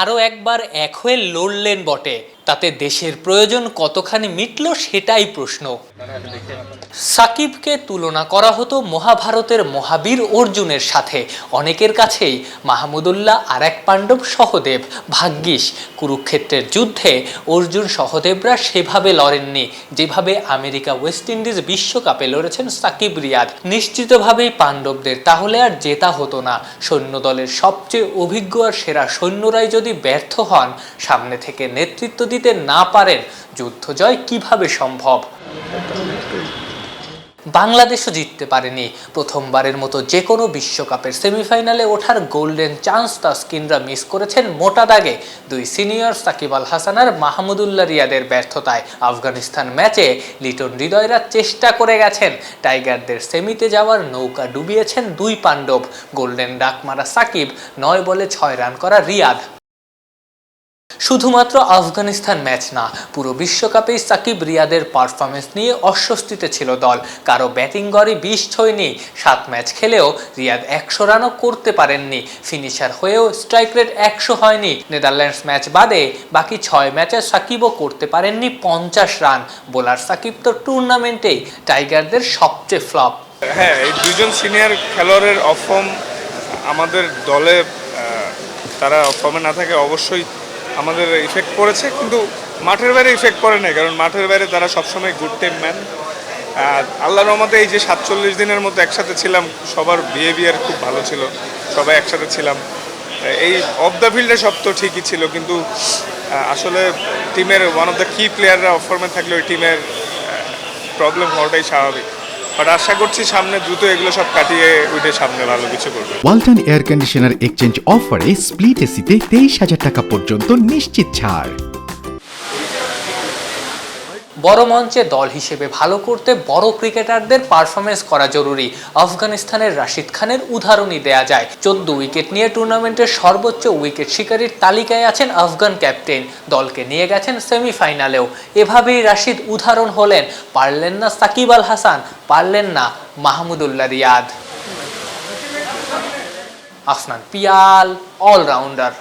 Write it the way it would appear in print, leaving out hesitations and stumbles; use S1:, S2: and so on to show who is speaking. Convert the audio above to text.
S1: আরও একবার এক হয়ে লড়লেন বটে, তাতে দেশের প্রয়োজন কতখানি মিটল সেটাই প্রশ্ন। সাকিবকে তুলনা করা হতো মহাভারতের মহাবীর অর্জুনের সাথে। অনেকের কাছেই মাহমুদুল্লাহ আর এক পাণ্ডব সহদেব। ভাগ্যিস কুরুক্ষেত্রের যুদ্ধে অর্জুন সহদেবরা সেভাবে লড়েননি যেভাবে আমেরিকা ওয়েস্ট ইন্ডিজ বিশ্বকাপে লড়েছেন সাকিব রিয়াদ। নিশ্চিতভাবেই পাণ্ডবদের তাহলে আর জেতা হতো না। সৈন্যদলের সবচেয়ে অভিজ্ঞ আর সেরা সৈন্যরাই যদি ব্যর্থ হন, সামনে থেকে নেতৃত্ব দিতে না পারেন, যুদ্ধ জয় কিভাবে সম্ভব? বাংলাদেশও জিততে পারেনি। প্রথমবারের মতো যে কোনো বিশ্বকাপের সেমিফাইনালে ওঠার গোল্ডেন চান্স তাসকিনরা মিস করেছেন মোটা দাগে দুই সিনিয়র সাকিব আল হাসান আর মাহমুদুল্লাহ রিয়াদের ব্যর্থতায়। আফগানিস্তান ম্যাচে লিটন হৃদয়রা চেষ্টা করে গেছেন, টাইগারদের সেমিতে যাওয়ার নৌকা ডুবিয়েছেন দুই পাণ্ডব। গোল্ডেন ডাক মারা সাকিব, ৯ বলে ৬ রান করা রিয়াদ। শুধুমাত্র আফগানিস্তান ম্যাচ না, পুরো বিশ্বকাপেই সাকিব রিয়াদের পারফরমেন্স নিয়ে অস্বস্তিতে ছিল দল। কারো ব্যাটিং গড়ে ২০ ছোঁয়নি। ৭ ম্যাচ খেলেও রিয়াদ ১০০ রানও করতে পারেননি। ফিনিশার হয়েও স্ট্রাইক রেট ১০০ হয়নি। নেদারল্যান্ডস ম্যাচ বাদে বাকি ৬ ম্যাচে সাকিবও করতে পারেননি ৫০ রান। বোলার সাকিব তো টুর্নামেন্টেই টাইগারদের সবচেয়ে ফ্লপ।
S2: হ্যাঁ, এই দুজন সিনিয়র খেলোয়াড়ের অফ ফর্ম আমাদের দলে, তারা অফ ফর্মে না থাকে অবশ্যই আমাদের ইফেক্ট করেছে, কিন্তু মাঠের বাইরে ইফেক্ট করে নাই, কারণ মাঠের বাইরে তারা সবসময় গুড টিম ম্যান। আল্লাহর রহমতে এই যে ৪৭ দিনের মতো একসাথে ছিলাম, সবার বিহেভিয়ার খুব ভালো ছিল, সবাই একসাথে ছিলাম। এই অফ দ্য ফিল্ডে সব তো ঠিকই ছিল, কিন্তু আসলে টিমের ওয়ান অফ দ্য কি প্লেয়াররা অফ ফর্মে থাকলে ওই টিমের প্রবলেম হওয়াটাই স্বাভাবিক। বাট আশা করছি সামনে দ্রুত এগুলো সব কাটিয়ে উঠে সামনে ভালো কিছু করবে।
S3: ওয়ালটন এয়ার কন্ডিশনার এক্সচেঞ্জ অফারে স্প্লিট এসিতে ২৩,০০০ টাকা পর্যন্ত নিশ্চিত ছাড়।
S1: বড় মঞ্চে দল হিসেবে ভালো করতে বড় ক্রিকেটারদের পারফরমেন্স করা জরুরি। আফগানিস্তানের রাশিদ খানের উদাহরণই দেয়া যায়। ১৪ উইকেট নিয়ে টুর্নামেন্টের সর্বোচ্চ উইকেট শিকারীর তালিকায় আছেন আফগান ক্যাপ্টেন। দলকে নিয়ে গেছেন সেমিফাইনালেও। এভাবেই রাশিদ উদাহরণ হলেন। পারলেন না সাকিব আল হাসান, পারলেন না মাহমুদুল্লাহ রিয়াদ। আফনান পিয়াল অলরাউন্ডার।